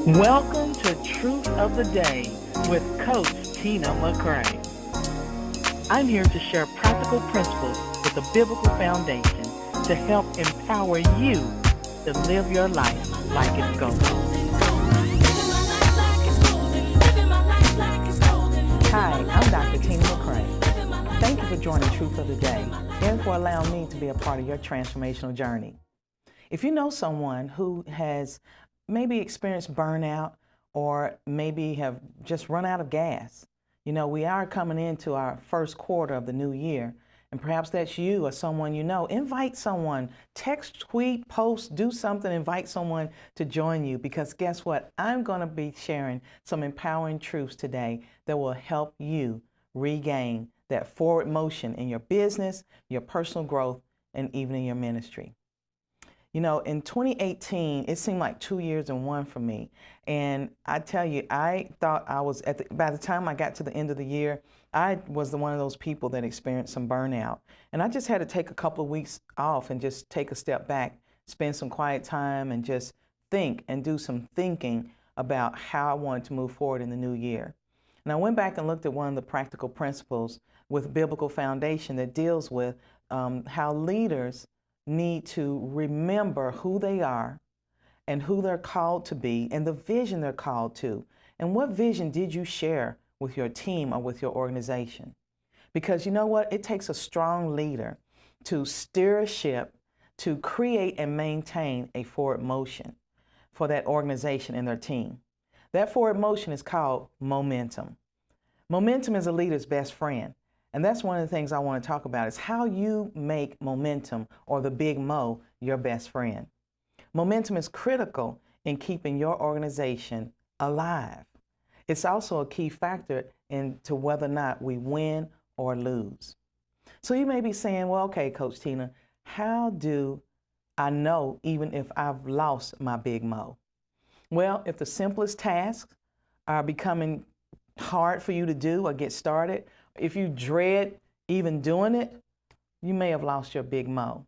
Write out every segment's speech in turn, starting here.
Welcome to Truth of the Day with Coach Tina McCrea. I'm here to share practical principles with a biblical foundation to help empower you to live your life like it's golden. Hi, I'm Dr. Tina McCrea. Thank you for joining Truth of the Day and for allowing me to be a part of your transformational journey. If you know someone who has maybe experienced burnout or maybe have just run out of gas, we are coming into our first quarter of the new year, and perhaps that's you or someone you know. Invite someone, text, tweet, post, do something, invite someone to join you, because guess what? I'm going to be sharing some empowering truths today that will help you regain that forward motion in your business, your personal growth, and even in your ministry. In 2018, it seemed like 2 years and one for me. And I tell you, I thought I was by the time I got to the end of the year, I was one of those people that experienced some burnout. And I just had to take a couple of weeks off and just take a step back, spend some quiet time, and just think and do some thinking about how I wanted to move forward in the new year. And I went back and looked at one of the practical principles with biblical foundation that deals with how leaders need to remember who they are and who they're called to be and the vision they're called to. And what vision did you share with your team or with your organization? Because you know what? It takes a strong leader to steer a ship, to create and maintain a forward motion for that organization and their team. That forward motion is called momentum. Momentum is a leader's best friend. And that's one of the things I want to talk about, is how you make momentum, or the big Mo, your best friend. Momentum is critical in keeping your organization alive. It's also a key factor into whether or not we win or lose. So you may be saying, well, okay, Coach Tina, how do I know even if I've lost my big Mo? Well, if the simplest tasks are becoming hard for you to do or get started, if you dread even doing it, you may have lost your big Mo.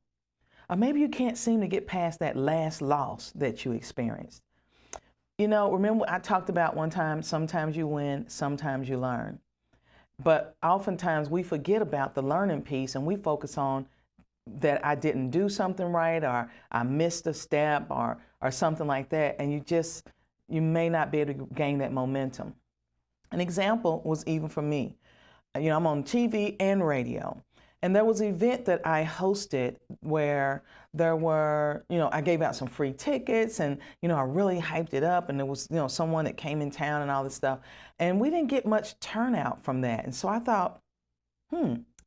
Or maybe you can't seem to get past that last loss that you experienced. Remember I talked about one time, sometimes you win, sometimes you learn. But oftentimes we forget about the learning piece, and we focus on that I didn't do something right, or I missed a step, or something like that, and you may not be able to gain that momentum. An example was even for me. I'm on TV and radio. And there was an event that I hosted where there were, I gave out some free tickets, and, I really hyped it up, and there was, someone that came in town and all this stuff. And we didn't get much turnout from that. And so I thought,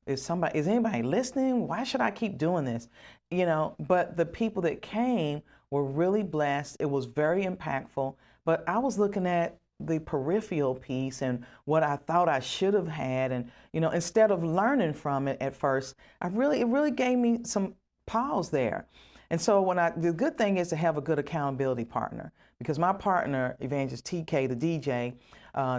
is anybody listening? Why should I keep doing this? But the people that came were really blessed. It was very impactful. But I was looking at the peripheral piece and what I thought I should have had, and instead of learning from it at first, it really gave me some pause there. And so the good thing is to have a good accountability partner, because my partner, Evangelist TK, the DJ,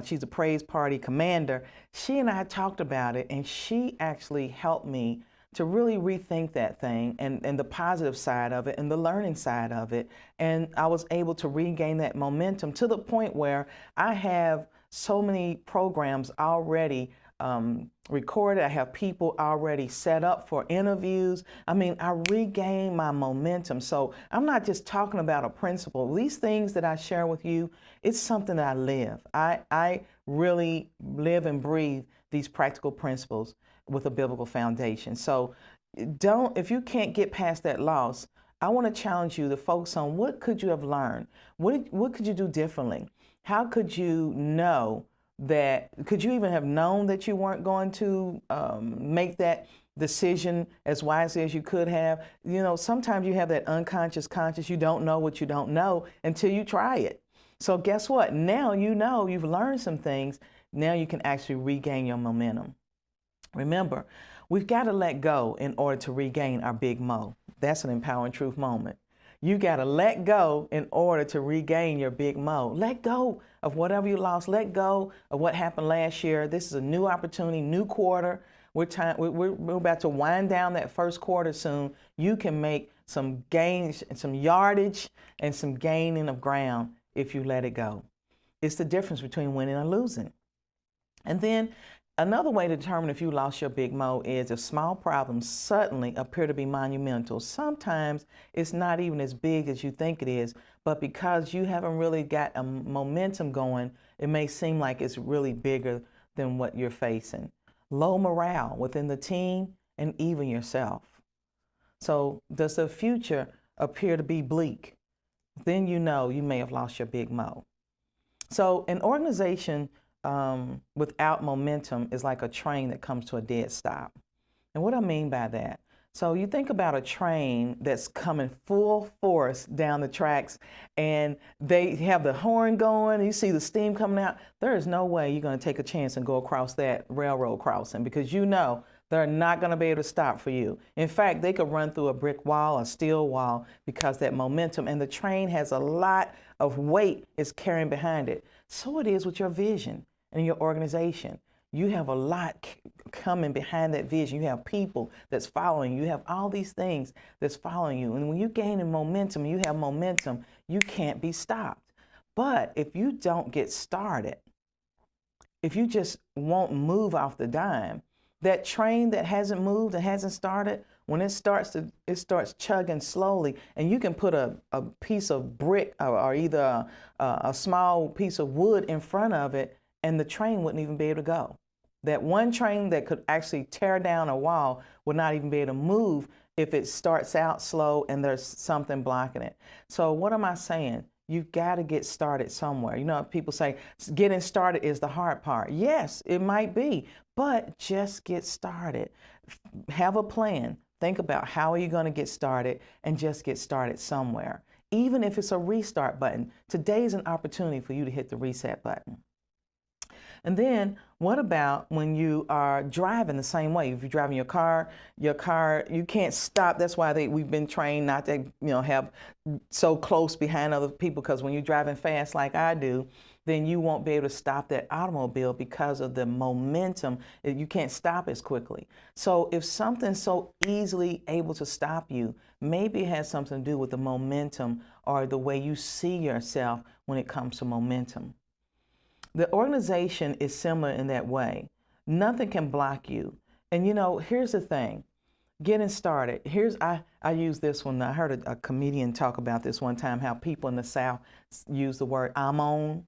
she's a praise party commander. She and I talked about it, and she actually helped me to really rethink that thing and the positive side of it and the learning side of it. And I was able to regain that momentum to the point where I have so many programs already recorded. I have people already set up for interviews. I regained my momentum. So I'm not just talking about a principle. These things that I share with you, it's something that I live. I really live and breathe these practical principles with a biblical foundation. So if you can't get past that loss, I want to challenge you to focus on what could you have learned? What could you do differently? How could you know that, could you even have known that you weren't going to make that decision as wisely as you could have? Sometimes you have that unconscious conscious, you don't know what you don't know until you try it. So guess what? Now you've learned some things. Now you can actually regain your momentum. Remember, we've got to let go in order to regain our big Mo. That's an empowering truth moment. You got to let go in order to regain your big Mo. Let go of whatever you lost. Let go of what happened last year. This is a new opportunity, new quarter. We're about to wind down that first quarter soon. You can make some gains and some yardage and some gaining of ground if you let it go. It's the difference between winning and losing. And then another way to determine if you lost your big mo is if small problems suddenly appear to be monumental. Sometimes it's not even as big as you think it is, but because you haven't really got a momentum going, it may seem like it's really bigger than what you're facing. Low morale within the team and even yourself. So does the future appear to be bleak? Then you know you may have lost your big mo. So an organization without momentum is like a train that comes to a dead stop. And what I mean by that, so you think about a train that's coming full force down the tracks and they have the horn going, you see the steam coming out. There is no way you're going to take a chance and go across that railroad crossing because you know they're not going to be able to stop for you. In fact, they could run through a brick wall, a steel wall, because that momentum, and the train has a lot of weight it's carrying behind it. So it is with your vision and your organization. You have a lot coming behind that vision. You have people that's following you. You have all these things that's following you. And when you gain in momentum, you have momentum, you can't be stopped. But if you don't get started, if you just won't move off the dime, that train that hasn't moved and hasn't started, when it starts chugging slowly, and you can put a piece of brick or either a small piece of wood in front of it, and the train wouldn't even be able to go. That one train that could actually tear down a wall would not even be able to move if it starts out slow and there's something blocking it. So what am I saying? You've got to get started somewhere. You know, people say getting started is the hard part. Yes, it might be, but just get started. Have a plan. Think about how are you going to get started and just get started somewhere. Even if it's a restart button, today's an opportunity for you to hit the reset button. And then what about when you are driving the same way? If you're driving your car, you can't stop. That's why we've been trained not to, have so close behind other people, because when you're driving fast like I do, then you won't be able to stop that automobile because of the momentum. You can't stop as quickly. So if something's so easily able to stop you, maybe it has something to do with the momentum or the way you see yourself when it comes to momentum. The organization is similar in that way. Nothing can block you. And here's the thing, getting started. I use this one. I heard a comedian talk about this one time, how people in the South use the word I'm on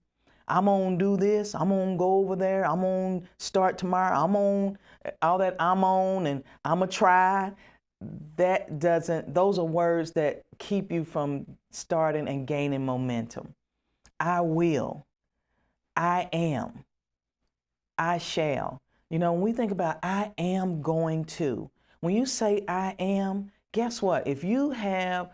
do this, I'm on go over there, I'm on start tomorrow, I'm on all that, I'm on, and I'm gonna try. Those are words that keep you from starting and gaining momentum. I will. I am, I shall. When we think about I am going to, when you say I am, guess what? If you have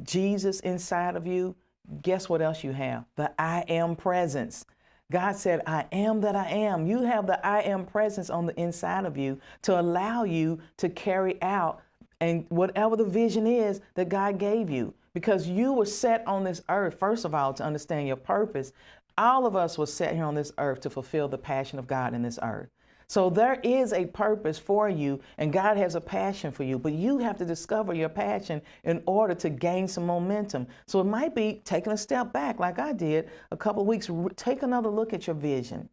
Jesus inside of you, guess what else you have? The I am presence. God said, I am that I am. You have the I am presence on the inside of you to allow you to carry out and whatever the vision is that God gave you. Because you were set on this earth, first of all, to understand your purpose. All of us were set here on this earth to fulfill the passion of God in this earth. So there is a purpose for you, and God has a passion for you, but you have to discover your passion in order to gain some momentum. So it might be taking a step back like I did a couple of weeks. Take another look at your vision.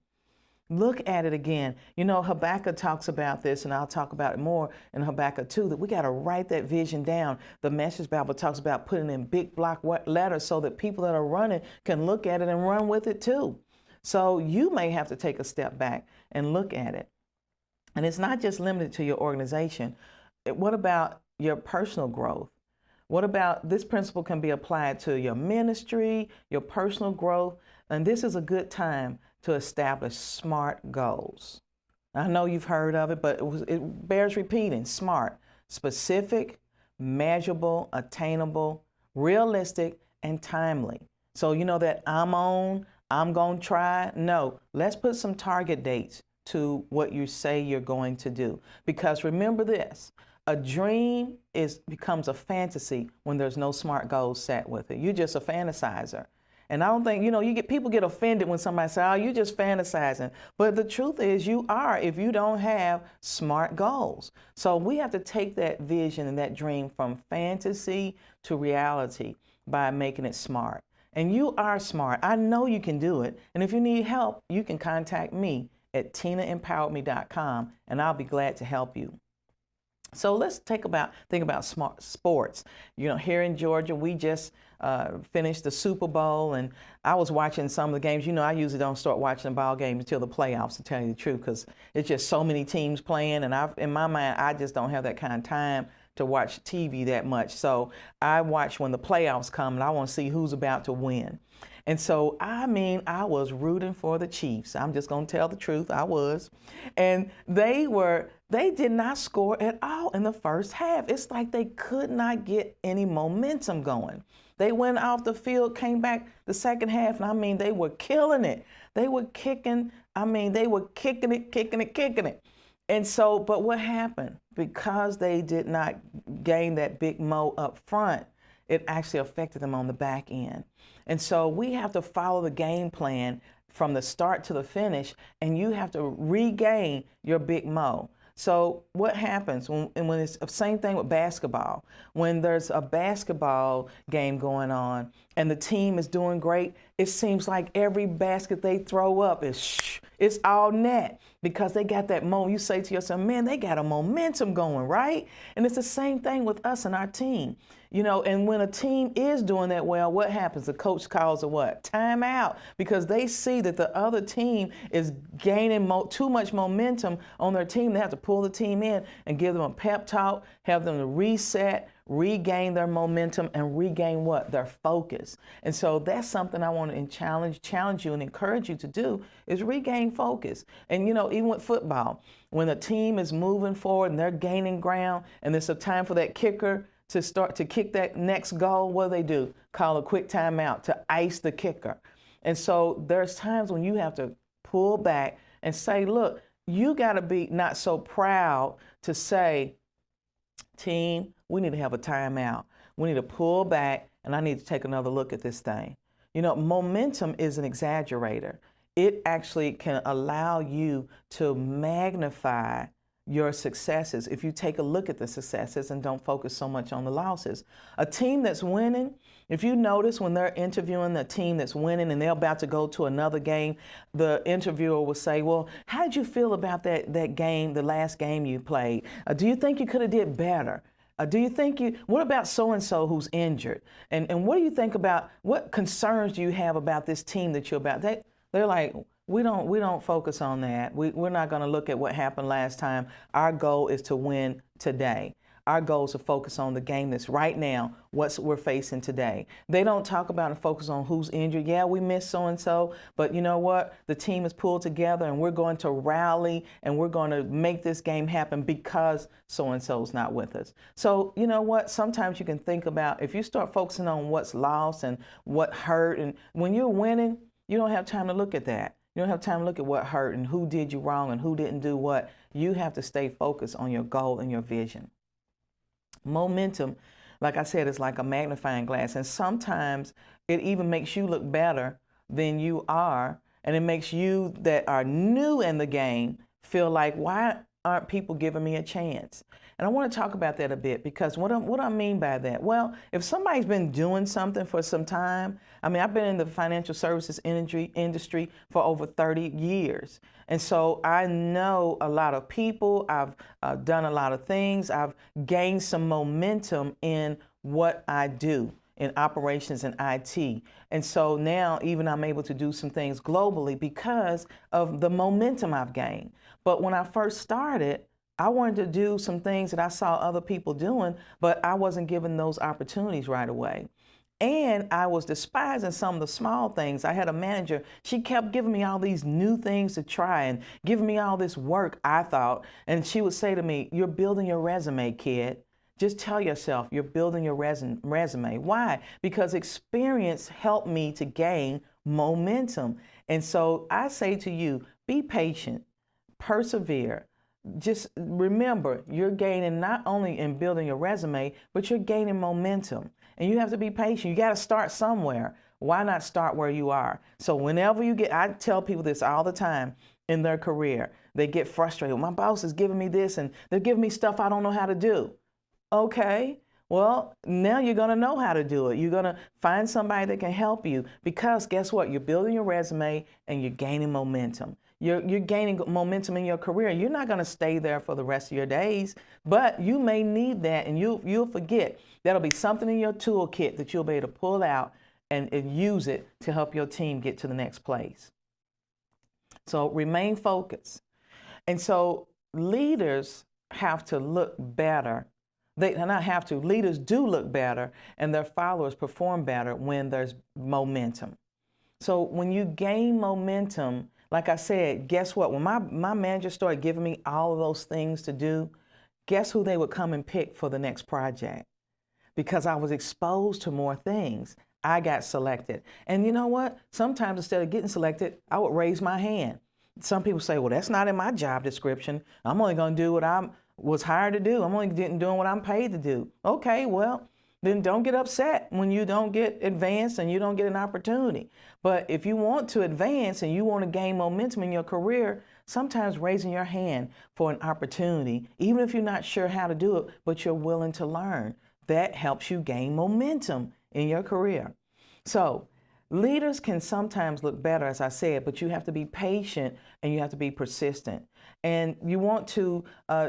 Look at it again. Habakkuk talks about this, and I'll talk about it more in Habakkuk 2, that we got to write that vision down. The Message Bible talks about putting in big block letters so that people that are running can look at it and run with it too. So you may have to take a step back and look at it. And it's not just limited to your organization. What about your personal growth? What about this principle can be applied to your ministry, your personal growth? And this is a good time to establish SMART goals. I know you've heard of it, but it bears repeating. SMART: specific, measurable, attainable, realistic, and timely. So that I'm going to try. No, let's put some target dates to what you say you're going to do. Because remember this, a dream becomes a fantasy when there's no SMART goals set with it. You're just a fantasizer. And I don't think, people get offended when somebody says, oh, you're just fantasizing. But the truth is you are if you don't have SMART goals. So we have to take that vision and that dream from fantasy to reality by making it SMART. And you are smart. I know you can do it. And if you need help, you can contact me at tinaempoweredme.com, and I'll be glad to help you. So let's think about smart sports. You know, here in Georgia, we just finished the Super Bowl, and I was watching some of the games. You know, I usually don't start watching the ball games until the playoffs, to tell you the truth, because it's just so many teams playing, and in my mind, I just don't have that kind of time to watch TV that much. So I watch when the playoffs come, and I want to see who's about to win. And so, I was rooting for the Chiefs. I'm just going to tell the truth. I was. And they did not score at all in the first half. It's like they could not get any momentum going. They went off the field, came back the second half, and they were killing it. They were kicking. They were kicking it. And so, but what happened? Because they did not gain that big mo up front, it actually affected them on the back end. And so we have to follow the game plan from the start to the finish, and you have to regain your big mo. So what happens when it's the same thing with basketball? When there's a basketball game going on and the team is doing great, it seems like every basket they throw up it's all net, because they got that You say to yourself, man, they got a momentum going, right? And it's the same thing with us and our team. You know, and when a team is doing that well, what happens? The coach calls a what? Timeout, because they see that the other team is gaining too much momentum on their team. They have to pull the team in and give them a pep talk, have them to reset, regain their momentum, and regain what? Their focus. And so that's something I want to challenge you and encourage you to do, is regain focus. And you know, even with football, when a team is moving forward and they're gaining ground and there's a time for that kicker to start to kick that next goal, what do? Call a quick timeout to ice the kicker. And so there's times when you have to pull back and say, look, you got to be not so proud to say, team, we need to have a timeout. We need to pull back, and I need to take another look at this thing. You know, momentum is an exaggerator. It actually can allow you to magnify your successes if you take a look at the successes and don't focus so much on the losses. A team that's winning, if you notice when they're interviewing the team that's winning and they're about to go to another game, the interviewer will say, well, how did you feel about that game, the last game you played? Do you think you could have did better? What about so-and-so who's injured? And what do you think about, what concerns do you have about this team that you're about? They're like, we don't focus on that. We're not going to look at what happened last time. Our goal is to win today. Our goal is to focus on the game that's right now, what we're facing today. They don't talk about and focus on who's injured. Yeah, we missed so-and-so, but you know what? The team is pulled together and we're going to rally and we're going to make this game happen because so-and-so's not with us. So you know what? Sometimes you can think about, if you start focusing on what's lost and what hurt, and when you're winning, you don't have time to look at that. You don't have time to look at what hurt and who did you wrong and who didn't do what. You have to stay focused on your goal and your vision. Momentum, like I said, is like a magnifying glass, and sometimes it even makes you look better than you are, and it makes you that are new in the game feel like, why aren't people giving me a chance? And I want to talk about that a bit, because what I mean by that, well, if somebody's been doing something for some time, I've been in the financial services industry for over 30 years. And so I know a lot of people, I've done a lot of things, I've gained some momentum in what I do in operations and IT. And so now even I'm able to do some things globally because of the momentum I've gained. But when I first started, I wanted to do some things that I saw other people doing, but I wasn't given those opportunities right away. And I was despising some of the small things. I had a manager, she kept giving me all these new things to try and giving me all this work, I thought. And she would say to me, you're building your resume, kid. Just tell yourself you're building your resume. Why? Because experience helped me to gain momentum. And so I say to you, be patient, persevere. Just remember, you're gaining not only in building your resume, but you're gaining momentum. And you have to be patient. You got to start somewhere. Why not start where you are? So whenever I tell people this all the time in their career, they get frustrated. My boss is giving me this and they're giving me stuff I don't know how to do. Okay, Well, now you're going to know how to do it. You're going to find somebody that can help you, because guess what? You're building your resume and you're gaining momentum. You're gaining momentum in your career. You're not going to stay there for the rest of your days, but you may need that, and you'll forget. That'll be something in your toolkit that you'll be able to pull out and use it to help your team get to the next place. So remain focused. And so leaders have to look better. They not have to. Leaders do look better, and their followers perform better when there's momentum. So when you gain momentum, like I said, guess what? When my manager started giving me all of those things to do, guess who they would come and pick for the next project? Because I was exposed to more things. I got selected. And you know what? Sometimes instead of getting selected, I would raise my hand. Some people say, well, that's not in my job description. I'm only going to do what I was hired to do. I'm only doing what I'm paid to do. Okay, well, then don't get upset when you don't get advanced and you don't get an opportunity. But if you want to advance and you want to gain momentum in your career, sometimes raising your hand for an opportunity, even if you're not sure how to do it, but you're willing to learn, that helps you gain momentum in your career. So leaders can sometimes look better, as I said, but you have to be patient and you have to be persistent. And you want to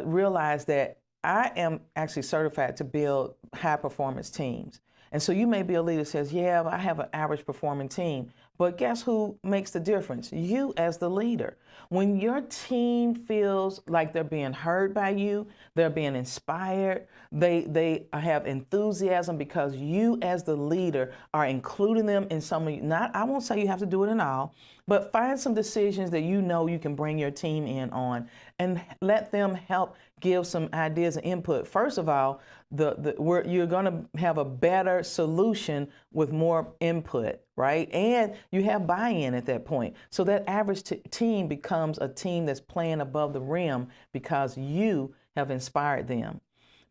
realize that I am actually certified to build high performance teams. And so you may be a leader that says, yeah, I have an average performing team. But guess who makes the difference? You as the leader. When your team feels like they're being heard by you, they're being inspired, they have enthusiasm because you as the leader are including them in some of, I won't say you have to do it in all, but find some decisions that you know you can bring your team in on and let them help give some ideas and input. First of all, you're going to have a better solution with more input, right? And you have buy-in at that point. So that average team becomes a team that's playing above the rim because you have inspired them.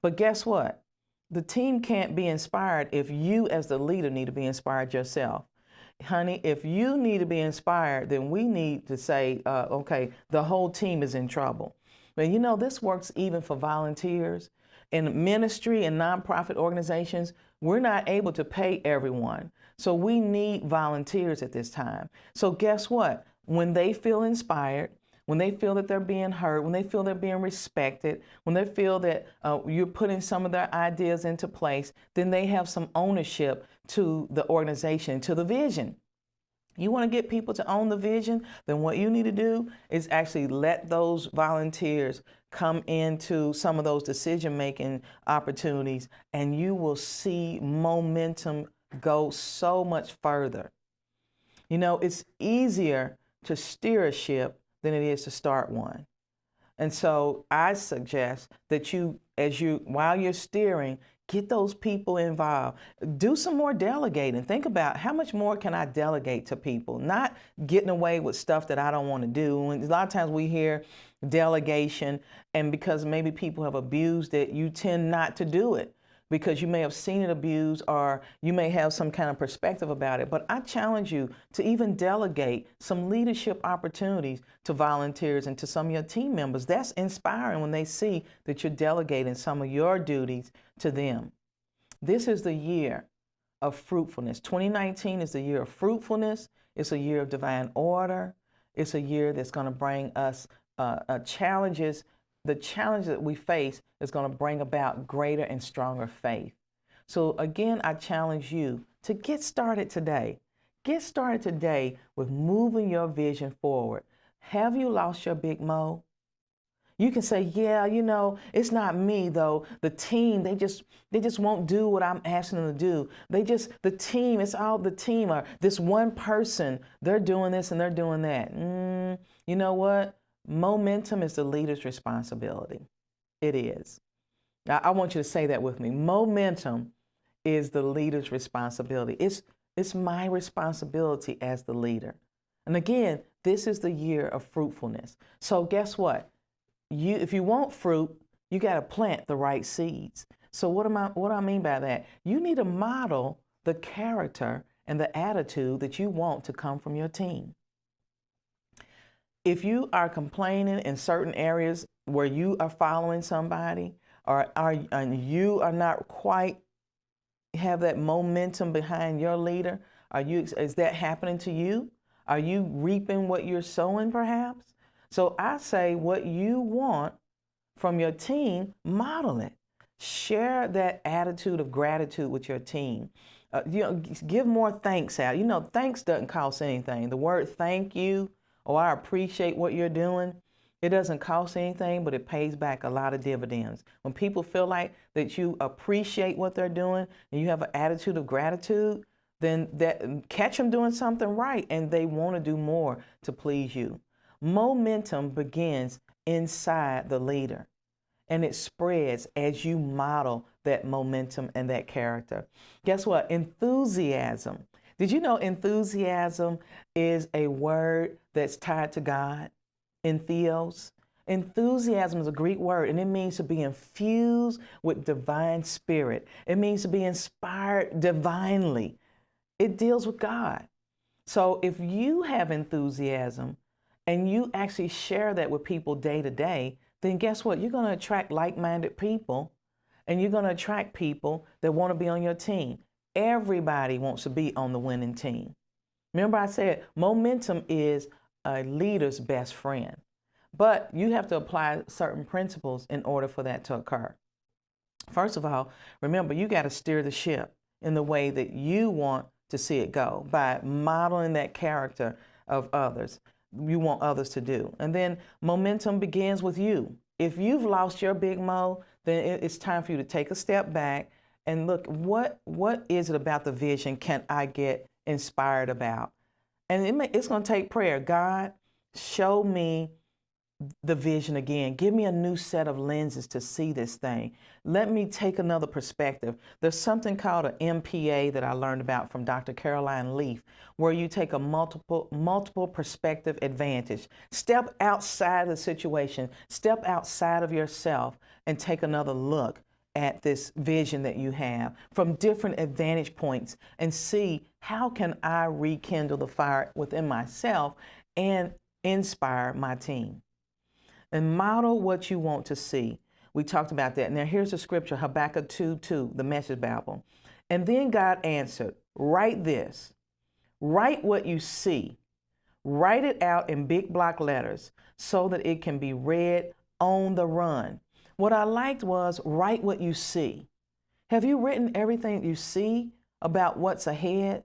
But guess what? The team can't be inspired if you as the leader need to be inspired yourself. Honey, if you need to be inspired, then we need to say, okay, the whole team is in trouble. But you know, this works even for volunteers. In ministry and nonprofit organizations, we're not able to pay everyone. So we need volunteers at this time. So guess what? When they feel inspired, when they feel that they're being heard, when they feel they're being respected, when they feel that you're putting some of their ideas into place, then they have some ownership to the organization, to the vision. You want to get people to own the vision, then what you need to do is actually let those volunteers come into some of those decision-making opportunities, and you will see momentum go so much further. You know, it's easier to steer a ship than it is to start one. And so I suggest that while you're steering, get those people involved. Do some more delegating. Think about how much more can I delegate to people, not getting away with stuff that I don't want to do. And a lot of times we hear delegation, and because maybe people have abused it, you tend not to do it because you may have seen it abused or you may have some kind of perspective about it. But I challenge you to even delegate some leadership opportunities to volunteers and to some of your team members. That's inspiring when they see that you're delegating some of your duties to them. This is the year of fruitfulness. 2019 is the year of fruitfulness. It's a year of divine order. It's a year that's going to bring us challenges. The challenge that we face is going to bring about greater and stronger faith. So again, I challenge you to get started today. Get started today with moving your vision forward. Have you lost your big mo? You can say, yeah, you know, it's not me though. The team, they just won't do what I'm asking them to do. The team, it's all the team, or this one person, they're doing this and they're doing that. You know what? Momentum is the leader's responsibility. It is. I want you to say that with me. Momentum is the leader's responsibility. It's my responsibility as the leader. And again, this is the year of fruitfulness. So guess what? If you want fruit, you got to plant the right seeds. So what do I mean by that? You need to model the character and the attitude that you want to come from your team. If you are complaining in certain areas where you are following somebody, or and you are not quite have that momentum behind your leader? Is that happening to you? Are you reaping what you're sowing perhaps? So I say what you want from your team, model it. Share that attitude of gratitude with your team. Give more thanks out. Thanks doesn't cost anything. The word thank you, or I appreciate what you're doing, it doesn't cost anything, but it pays back a lot of dividends. When people feel like that you appreciate what they're doing and you have an attitude of gratitude, then catch them doing something right and they want to do more to please you. Momentum begins inside the leader and it spreads as you model that momentum and that character. Guess what? Enthusiasm. Did you know enthusiasm is a word that's tied to God? Entheos. Enthusiasm is a Greek word and it means to be infused with divine spirit. It means to be inspired divinely. It deals with God. So if you have enthusiasm and you actually share that with people day to day, then guess what? You're going to attract like-minded people and you're going to attract people that want to be on your team. Everybody wants to be on the winning team. Remember I said momentum is a leader's best friend, but you have to apply certain principles in order for that to occur. First of all, remember you got to steer the ship in the way that you want to see it go by modeling that character of others. You want others to do. And then momentum begins with you. If you've lost your big mo, then it's time for you to take a step back and look, what is it about the vision can I get inspired about? And it's going to take prayer. God, show me the vision again. Give me a new set of lenses to see this thing. Let me take another perspective. There's something called an MPA that I learned about from Dr. Caroline Leaf, where you take a multiple perspective advantage. Step outside the situation, step outside of yourself and take another look at this vision that you have from different advantage points and see how can I rekindle the fire within myself and inspire my team. And model what you want to see. We talked about that. Now here's the scripture, Habakkuk 2:2, the Message Bible. And then God answered, write this, write what you see, write it out in big block letters so that it can be read on the run. What I liked was write what you see. Have you written everything you see about what's ahead?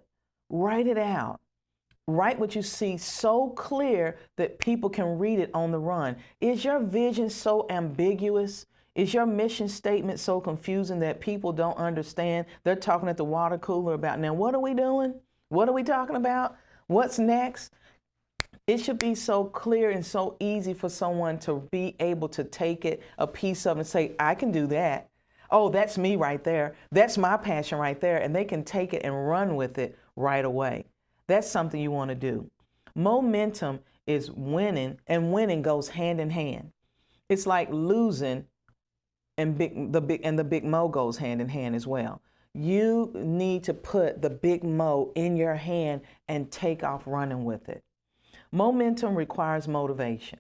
Write it out. Write what you see so clear that people can read it on the run. Is your vision so ambiguous? Is your mission statement so confusing that people don't understand? They're talking at the water cooler about, now what are we doing? What are we talking about? What's next? It should be so clear and so easy for someone to be able to take it, a piece of it, and say, I can do that. Oh, that's me right there. That's my passion right there. And they can take it and run with it right away. That's something you want to do. Momentum is winning, and winning goes hand in hand. It's like losing and the big mo goes hand in hand as well. You need to put the big mo in your hand and take off running with it. Momentum requires motivation.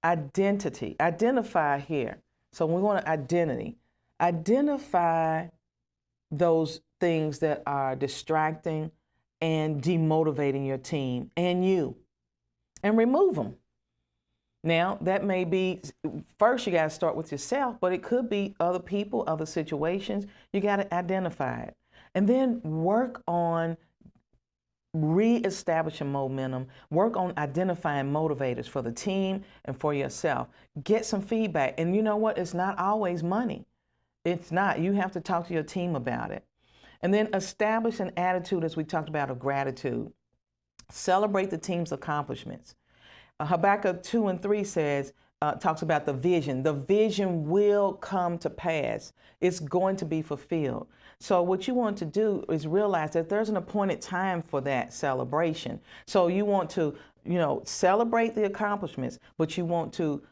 Identity. Identify here. So we want identity. Identify those things that are distracting and demotivating your team and you, and remove them. Now, that may be, first you got to start with yourself, but it could be other people, other situations. You got to identify it. And then work on reestablishing momentum. Work on identifying motivators for the team and for yourself. Get some feedback. And you know what? It's not always money. It's not. You have to talk to your team about it. And then establish an attitude, as we talked about, of gratitude. Celebrate the team's accomplishments. Habakkuk 2:3 says, talks about the vision. The vision will come to pass. It's going to be fulfilled. So what you want to do is realize that there's an appointed time for that celebration. So you want to, celebrate the accomplishments, but you want to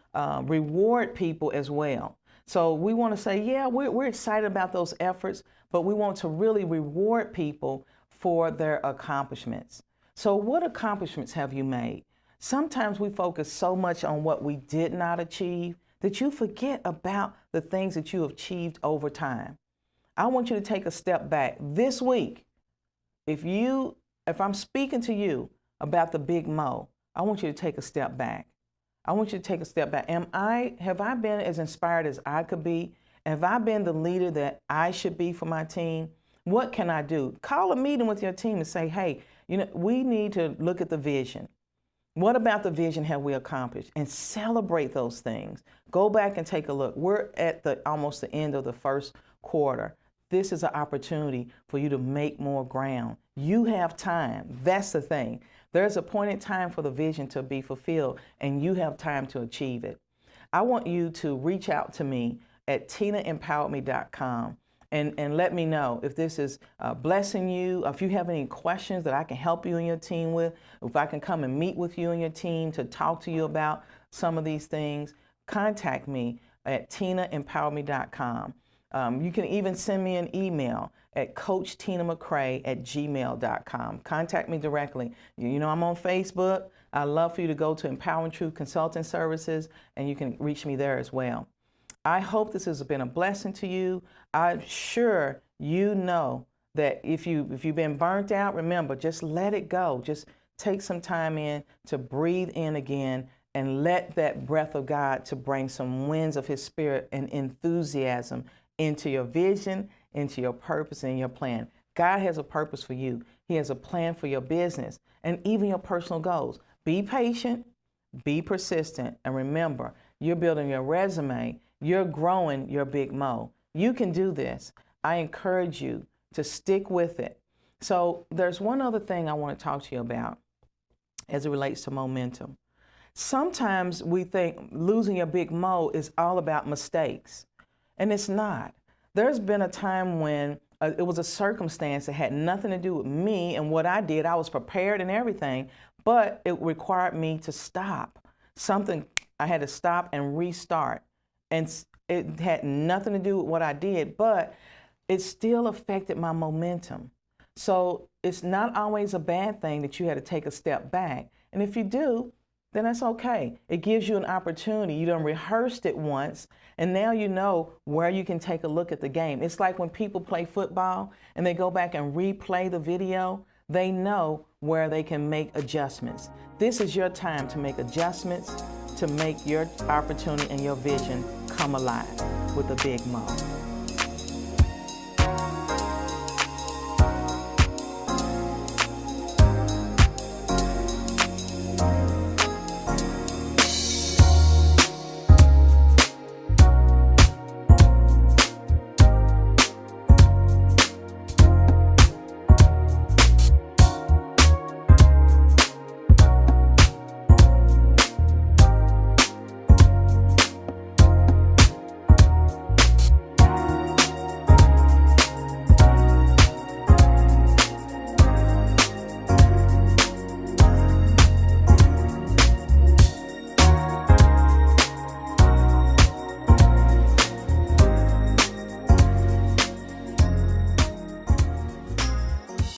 reward people as well. So we want to say, yeah, we're excited about those efforts, but we want to really reward people for their accomplishments. So what accomplishments have you made? Sometimes we focus so much on what we did not achieve that you forget about the things that you have achieved over time. I want you to take a step back this week. If I'm speaking to you about the big mo, I want you to take a step back. I want you to take a step back. Have I been as inspired as I could be? Have I been the leader that I should be for my team? What can I do? Call a meeting with your team and say, hey, we need to look at the vision. What about the vision have we accomplished? And celebrate those things. Go back and take a look. We're at almost the end of the first quarter. This is an opportunity for you to make more ground. You have time. That's the thing. There's a appointed time for the vision to be fulfilled, and you have time to achieve it. I want you to reach out to me at tinaempoweredme.com and let me know if this is blessing you, if you have any questions that I can help you and your team with, if I can come and meet with you and your team to talk to you about some of these things. Contact me at tinaempoweredme.com. You can even send me an email at coachtinamccrea@gmail.com. Contact me directly. I'm on Facebook. I'd love for you to go to Empowering Truth Consulting Services, and you can reach me there as well. I hope this has been a blessing to you. I'm sure you know that if you've been burnt out, remember, just let it go. Just take some time in to breathe in again and let that breath of God to bring some winds of His Spirit and enthusiasm into your vision, into your purpose and your plan. God has a purpose for you. He has a plan for your business and even your personal goals. Be patient, be persistent, and remember, you're building your resume. You're growing your big mo. You can do this. I encourage you to stick with it. So there's one other thing I want to talk to you about as it relates to momentum. Sometimes we think losing your big mo is all about mistakes, and it's not. There's been a time when it was a circumstance that had nothing to do with me and what I did. I was prepared and everything, but it required me to stop. I had to stop and restart. And it had nothing to do with what I did, but it still affected my momentum. So it's not always a bad thing that you had to take a step back. And if you do, then that's okay. It gives you an opportunity. You done rehearsed it once, and now you know where you can take a look at the game. It's like when people play football and they go back and replay the video, they know where they can make adjustments. This is your time to make adjustments, to make your opportunity and your vision come alive with a big mo.